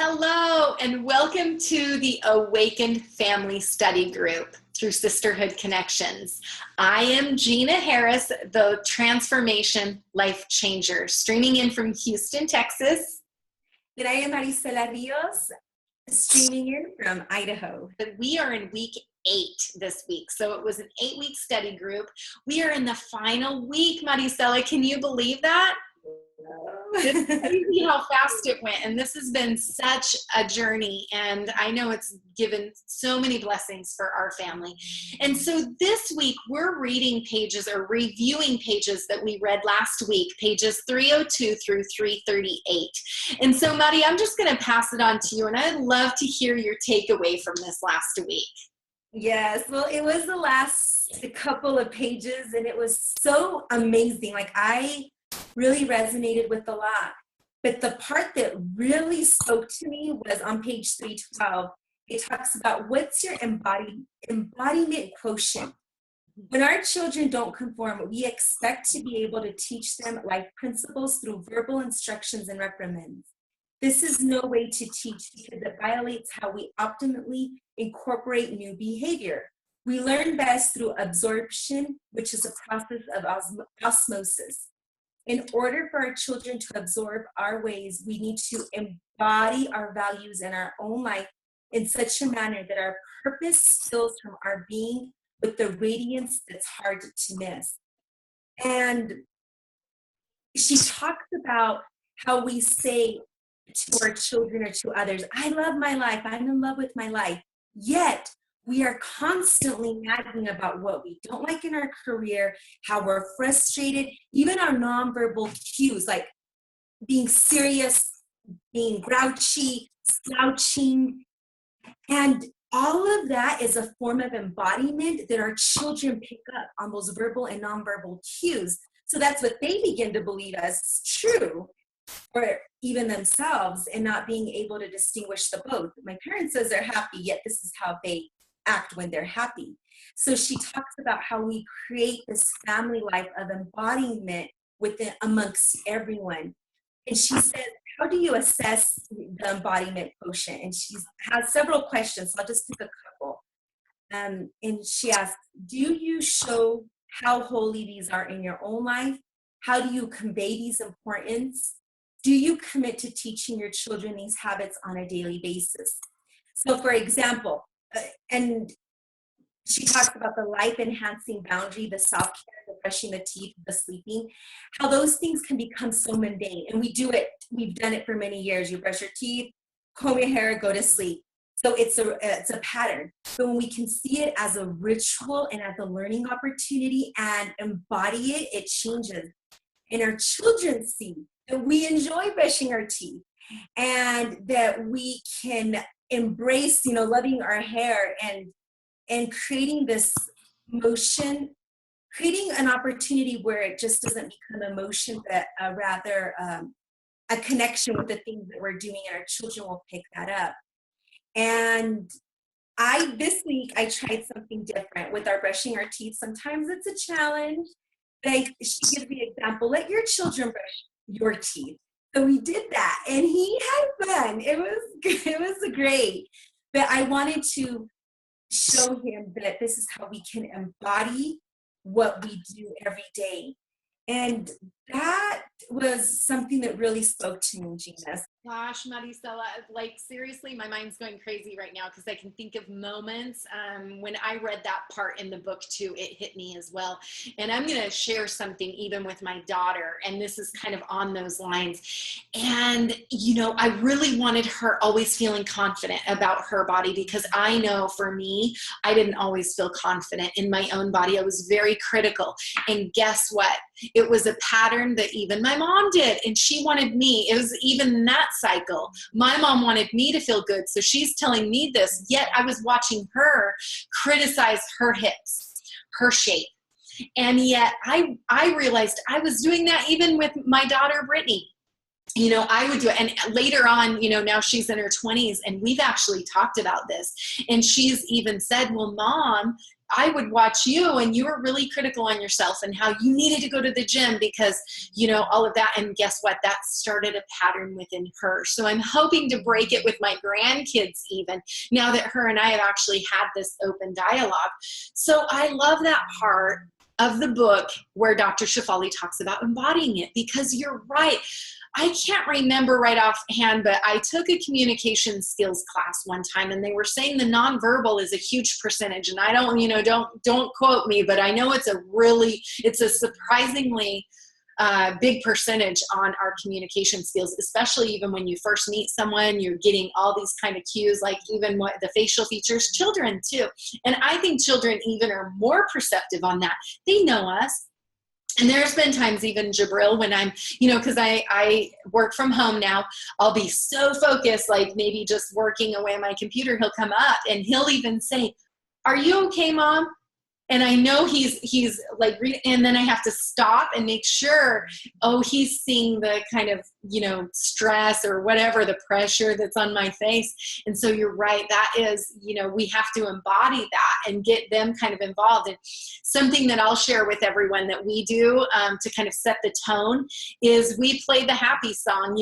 Hello, and welcome to the Awakened Family Study Group through Sisterhood Connections. I am Jena Harris, the Transformation Life Changer, streaming in from Houston, Texas. And I am Maricela Rios, streaming in from Idaho. We are in week 8 this week, so it was an 8-week study group. We are in the final week, Maricela. Can you believe that? It's crazy how fast it went, and this has been such a journey, and I know it's given so many blessings for our family. And so this week we're reading pages or reviewing pages that we read last week, pages 302 through 338. And so Mari, I'm just going to pass it on to you, and I'd love to hear your takeaway from this last week. Yes, well, it was the last couple of pages, and it was so amazing. Like, I really resonated with a lot. But the part that really spoke to me was on page 312. It talks about what's your embodiment quotient. When our children don't conform, we expect to be able to teach them life principles through verbal instructions and reprimands. This is no way to teach because it violates how we optimally incorporate new behavior. We learn best through absorption, which is a process of osmosis. In order for our children to absorb our ways, we need to embody our values in our own life in such a manner that our purpose spills from our being with the radiance that's hard to miss. And she talks about how we say to our children or to others, I love my life, I'm in love with my life. Yet, we are constantly nagging about what we don't like in our career, how we're frustrated, even our nonverbal cues, like being serious, being grouchy, slouching. And all of that is a form of embodiment that our children pick up on those verbal and nonverbal cues. So that's what they begin to believe as true, or even themselves, and not being able to distinguish the both. My parents says they're happy, yet this is how they act when they're happy. So she talks about how we create this family life of embodiment within amongst everyone. And she says, how do you assess the embodiment quotient? And she has several questions, so I'll just pick a couple. And she asks, do you show how holy these are in your own life? How do you convey these importance? Do you commit to teaching your children these habits on a daily basis? So for example, and she talks about the life-enhancing boundary, the self-care, the brushing the teeth, the sleeping, how those things can become so mundane. And we do it, we've done it for many years. You brush your teeth, comb your hair, go to sleep. So it's a pattern. But when we can see it as a ritual and as a learning opportunity and embody it, it changes. And our children see that we enjoy brushing our teeth and that we can embrace, loving our hair and creating this motion, creating an opportunity where it just doesn't become emotion, but rather a connection with the things that we're doing, and our children will pick that up. And this week, I tried something different with our brushing our teeth. Sometimes it's a challenge, but she gives the example, let your children brush your teeth. So we did that, and he had fun. It was great. But I wanted to show him that this is how we can embody what we do every day. And that was something that really spoke to me, Gina. Gosh, Maricela, like seriously, my mind's going crazy right now because I can think of moments when I read that part in the book too, it hit me as well. And I'm going to share something even with my daughter, and this is kind of on those lines. And, I really wanted her always feeling confident about her body, because I know for me, I didn't always feel confident in my own body. I was very critical. And guess what? It was a pattern that even my mom did, and she wanted me. It was even that cycle. My mom wanted me to feel good, so she's telling me this, yet I was watching her criticize her hips, her shape. And yet I realized I was doing that even with my daughter, Brittany. I would do it. And later on, now she's in her 20s and we've actually talked about this. And she's even said, well, Mom, I would watch you and you were really critical on yourself and how you needed to go to the gym because, all of that. And guess what? That started a pattern within her. So I'm hoping to break it with my grandkids even now that her and I have actually had this open dialogue. So I love that part of the book where Dr. Shefali talks about embodying it, because you're right. I can't remember right offhand, but I took a communication skills class one time and they were saying the nonverbal is a huge percentage. And I don't quote me, but I know it's a surprisingly big percentage on our communication skills, especially even when you first meet someone, you're getting all these kind of cues, like even what the facial features, children too. And I think children even are more perceptive on that. They know us. And there's been times even, Jabril, when I'm, because I work from home now, I'll be so focused, like maybe just working away on my computer, he'll come up and he'll even say, "Are you okay, Mom?" And I know he's like, and then I have to stop and make sure, he's seeing the kind of, stress or whatever, the pressure that's on my face. And so you're right. That is, we have to embody that and get them kind of involved. And something that I'll share with everyone that we do to kind of set the tone is we play the happy song,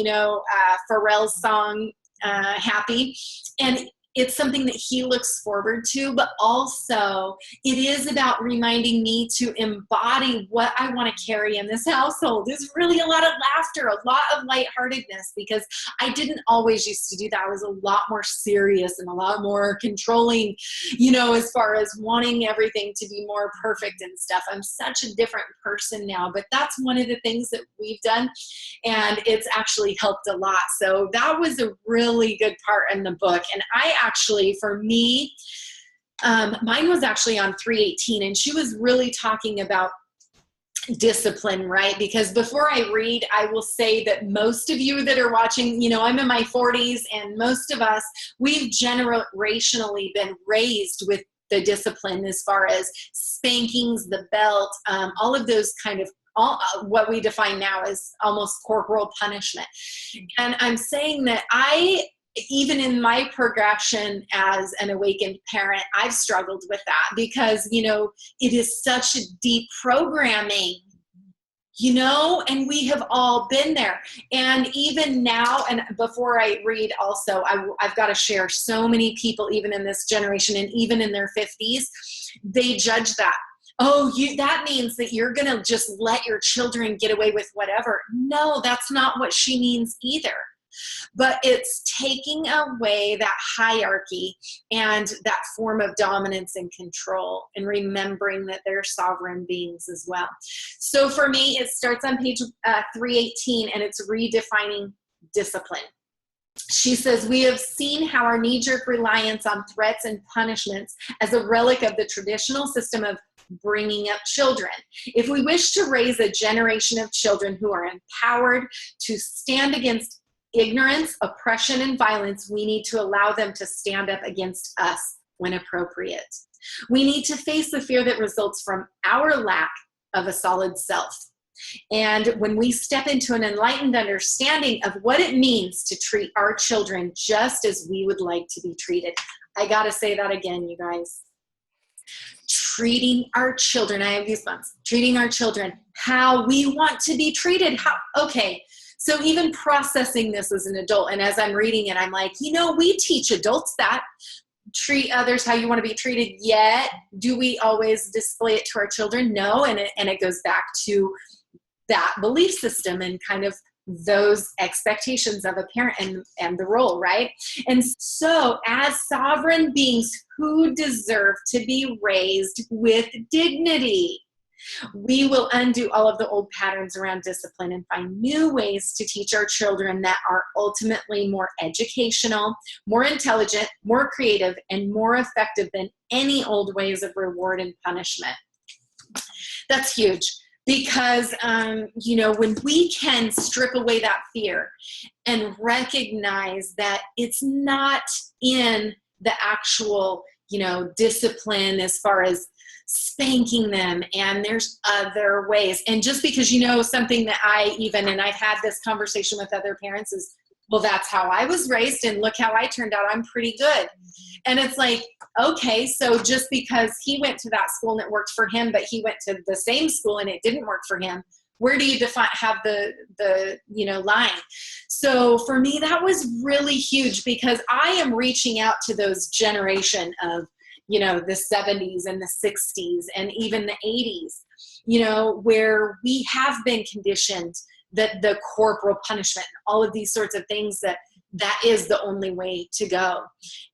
Pharrell's song, Happy. And it's something that he looks forward to, but also it is about reminding me to embody what I want to carry in this household. It's really a lot of laughter, a lot of lightheartedness, because I didn't always used to do that. I was a lot more serious and a lot more controlling, as far as wanting everything to be more perfect and stuff. I'm such a different person now, but that's one of the things that we've done, and it's actually helped a lot. So that was a really good part in the book. And actually, for me, mine was actually on 318, and she was really talking about discipline, right? Because before I read, I will say that most of you that are watching, I'm in my 40s, and most of us, we've generationally been raised with the discipline as far as spankings, the belt, all of those kind of what we define now as almost corporal punishment. And I'm saying that even in my progression as an awakened parent, I've struggled with that because, it is such a deep programming, and we have all been there. And even now, and before I read also, I've got to share so many people, even in this generation and even in their 50s, they judge that. That means that you're going to just let your children get away with whatever. No, that's not what she means either. But it's taking away that hierarchy and that form of dominance and control, and remembering that they're sovereign beings as well. So for me, it starts on page 318, and it's redefining discipline. She says, "We have seen how our knee-jerk reliance on threats and punishments as a relic of the traditional system of bringing up children. If we wish to raise a generation of children who are empowered to stand against ignorance, oppression, and violence, we need to allow them to stand up against us when appropriate. We need to face the fear that results from our lack of a solid self. And when we step into an enlightened understanding of what it means to treat our children just as we would like to be treated." I got to say that again, you guys. Treating our children, I have goosebumps, treating our children how we want to be treated. Okay. So even processing this as an adult, and as I'm reading it, I'm like, we teach adults that. Treat others how you want to be treated, yet do we always display it to our children? No, and it goes back to that belief system and kind of those expectations of a parent and the role, right? And so as sovereign beings who deserve to be raised with dignity, we will undo all of the old patterns around discipline and find new ways to teach our children that are ultimately more educational, more intelligent, more creative, and more effective than any old ways of reward and punishment. That's huge because, when we can strip away that fear and recognize that it's not in the actual discipline as far as spanking them, and there's other ways. And just because something that and I've had this conversation with other parents is, well, that's how I was raised and look how I turned out, I'm pretty good. And it's like, okay, so just because he went to that school and it worked for him, but he went to the same school and it didn't work for him, where do you have the line? So for me, that was really huge, because I am reaching out to those generation of, the 70s and the 60s and even the 80s, where we have been conditioned that the corporal punishment, all of these sorts of things, that is the only way to go.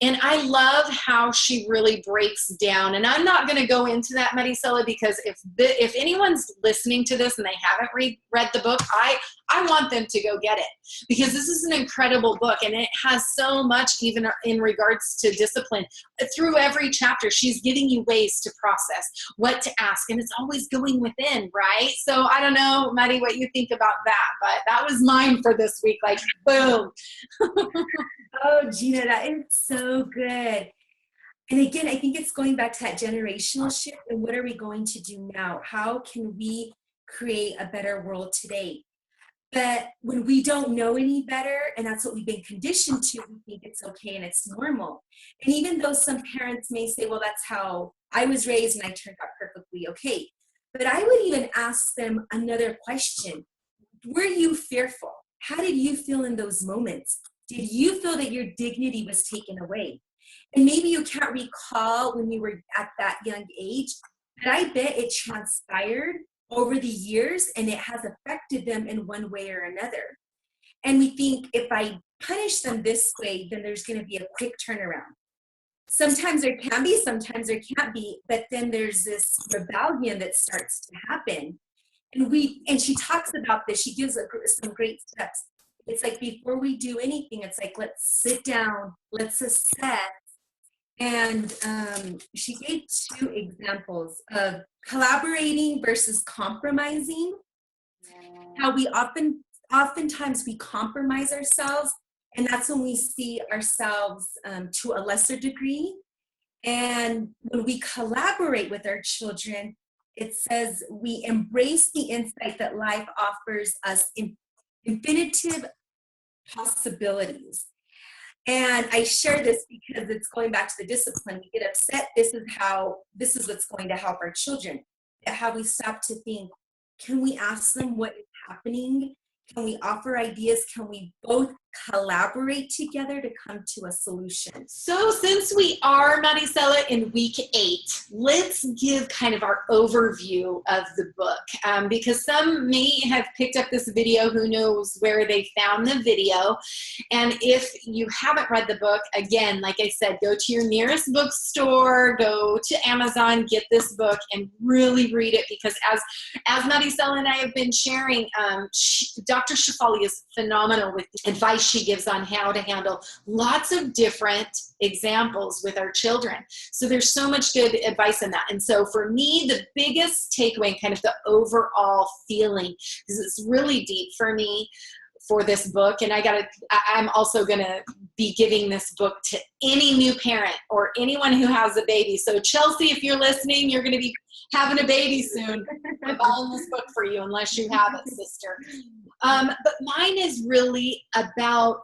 And I love how she really breaks down, and I'm not going to go into that, Maricela, because if anyone's listening to this and they haven't read the book, I want them to go get it, because this is an incredible book, and it has so much, even in regards to discipline. Through every chapter, she's giving you ways to process, what to ask, and it's always going within, right? So I don't know, Maddie, what you think about that, but that was mine for this week, like, boom. Oh, Jena, that is so good. And again, I think it's going back to that generational shift, and what are we going to do now? How can we create a better world today? But when we don't know any better, and that's what we've been conditioned to, we think it's okay and it's normal. And even though some parents may say, well, that's how I was raised and I turned out perfectly okay. But I would even ask them another question. Were you fearful? How did you feel in those moments? Did you feel that your dignity was taken away? And maybe you can't recall when you were at that young age, but I bet it transpired over the years and it has affected them in one way or another. And we think, if I punish them this way, then there's going to be a quick turnaround. Sometimes there can be, sometimes there can't be, but then there's this rebellion that starts to happen. And she talks about this. She gives some great steps. It's like, before we do anything, it's like, let's sit down, let's assess. And she gave 2 examples of collaborating versus compromising. How we oftentimes we compromise ourselves, and that's when we see ourselves to a lesser degree. And when we collaborate with our children, it says we embrace the insight that life offers us infinitive possibilities. And I share this because it's going back to the discipline. We get upset. This is what's going to help our children. How we stop to think, can we ask them what is happening? Can we offer ideas? Can we both collaborate together to come to a solution? So since we are, Maricela, in week 8, let's give kind of our overview of the book, because some may have picked up this video, who knows where they found the video. And if you haven't read the book, again, like I said, go to your nearest bookstore, go to Amazon, get this book and really read it, because as Maricela and I have been sharing, Dr. Shefali is phenomenal with the advice she gives on how to handle lots of different examples with our children. So there's so much good advice in that. And so for me, the biggest takeaway, kind of the overall feeling, because it's really deep for me for this book, and I'm also gonna be giving this book to any new parent or anyone who has a baby. So Chelsea, if you're listening, you're gonna be having a baby soon. I'm buying this book for you, unless you have it, sister. But mine is really about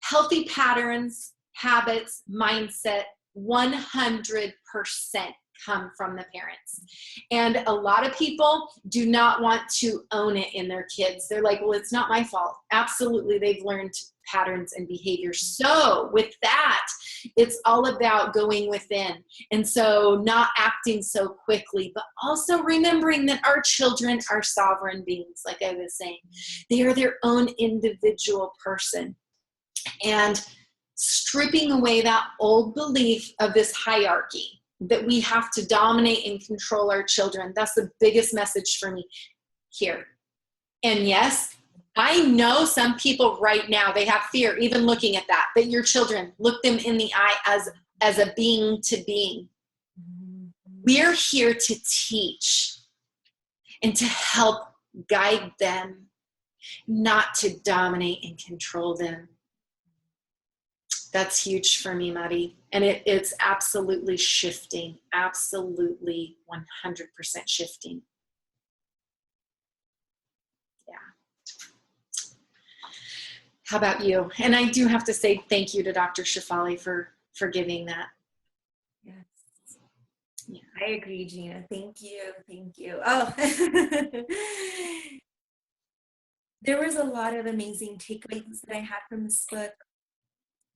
healthy patterns, habits, mindset, 100% come from the parents. And a lot of people do not want to own it in their kids. They're like, well, it's not my fault. Absolutely, they've learned patterns and behaviors. So with that, it's all about going within. And so not acting so quickly, but also remembering that our children are sovereign beings, like I was saying. They are their own individual person. And stripping away that old belief of this hierarchy, that we have to dominate and control our children. That's the biggest message for me here. And yes, I know some people right now, they have fear even looking at that, but your children, look them in the eye as a being to being. We're here to teach and to help guide them, not to dominate and control them. That's huge for me, Maddie. And it's absolutely shifting, absolutely 100% shifting. Yeah. How about you? And I do have to say thank you to Dr. Shefali for giving that. Yes. Yeah. I agree, Jena. Thank you. Thank you. Oh, there was a lot of amazing takeaways that I had from this book.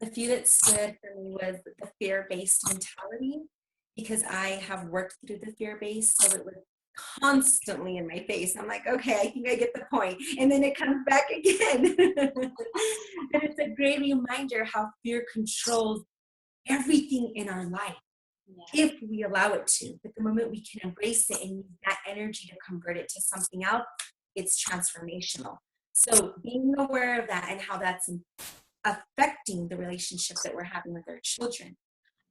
The few that stood for me was the fear-based mentality, because I have worked through the fear-based, so it was constantly in my face. I'm like, okay, I think I get the point. And then it comes back again. And it's a great reminder how fear controls everything in our life, if we allow it to. But the moment we can embrace it and use that energy to convert it to something else, it's transformational. So being aware of that and how that's affecting the relationship that we're having with our children.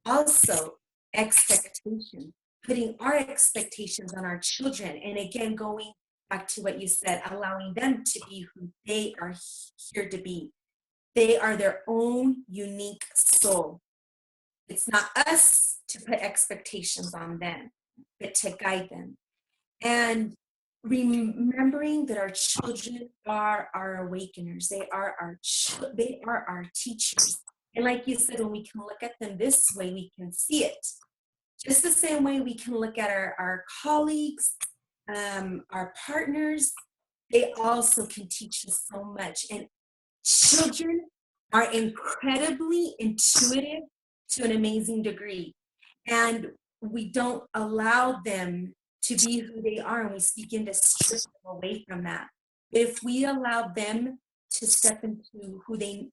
Also, expectation, putting our expectations on our children. And again, going back to what you said, allowing them to be who they are here to be. They are their own unique soul. It's not us to put expectations on them, but to guide them. And remembering that our children are our awakeners. They are our teachers. And like you said, when we can look at them this way, we can see it. Just the same way we can look at our colleagues, our partners, they also can teach us so much. And children are incredibly intuitive to an amazing degree. And we don't allow them to be who they are, and we begin to strip them away from that. But if we allow them to step into who they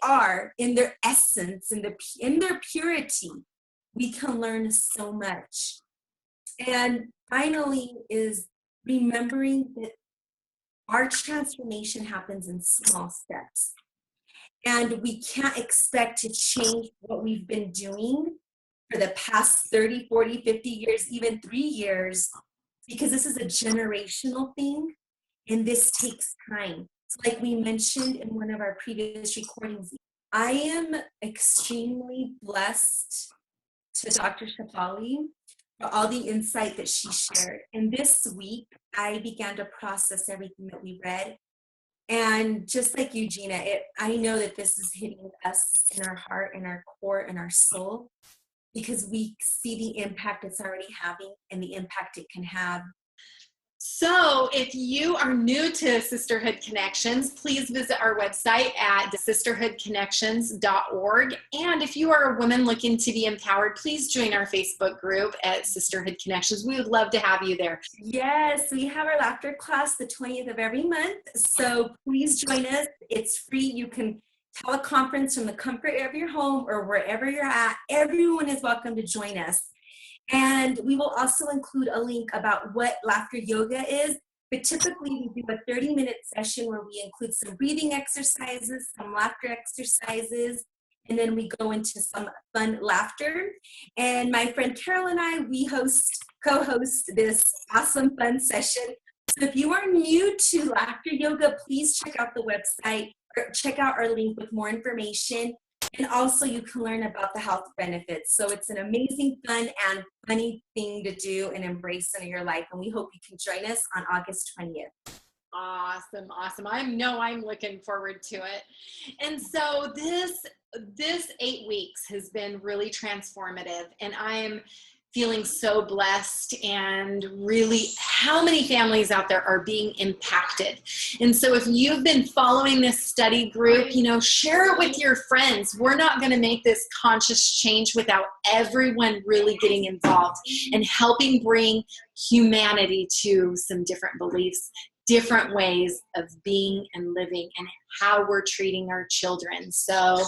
are in their essence, in their purity, we can learn so much. And finally is remembering that our transformation happens in small steps. And we can't expect to change what we've been doing for the past 30, 40, 50 years, even 3 years, because this is a generational thing, and this takes time. So like we mentioned in one of our previous recordings, I am extremely blessed to Dr. Shefali for all the insight that she shared. And this week, I began to process everything that we read. And just like you, Jena, I know that this is hitting us in our heart, in our core, in our soul, because we see the impact it's already having and the impact it can have. So if you are new to Sisterhood Connections, please visit our website at sisterhoodconnections.org. And if you are a woman looking to be empowered, please join our Facebook group at Sisterhood Connections. We would love to have you there. Yes, we have our laughter class the 20th of every month. So please join us. It's free. You can teleconference from the comfort of your home or wherever you're at. Everyone is welcome to join us. And we will also include a link about what laughter yoga is. But typically we do a 30-minute session where we include some breathing exercises, some laughter exercises, and then we go into some fun laughter. And my friend Carol and I, we co-host this awesome fun session. So if you are new to laughter yoga, please check out the website or check out our link with more information. And also you can learn about the health benefits. So it's an amazing, fun, and funny thing to do and embrace in your life. And we hope you can join us on August 20th. Awesome. I'm looking forward to it. And so this 8 weeks has been really transformative, and I'm feeling so blessed, and really how many families out there are being impacted. And so if you've been following this study group, share it with your friends. We're not going to make this conscious change without everyone really getting involved and helping bring humanity to some different beliefs, different ways of being and living, and how we're treating our children. So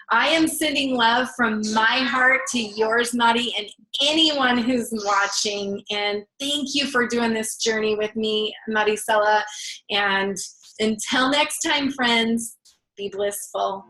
I am sending love from my heart to yours, Maddie, and anyone who's watching. And thank you for doing this journey with me, Maricela. And until next time, friends, be blissful.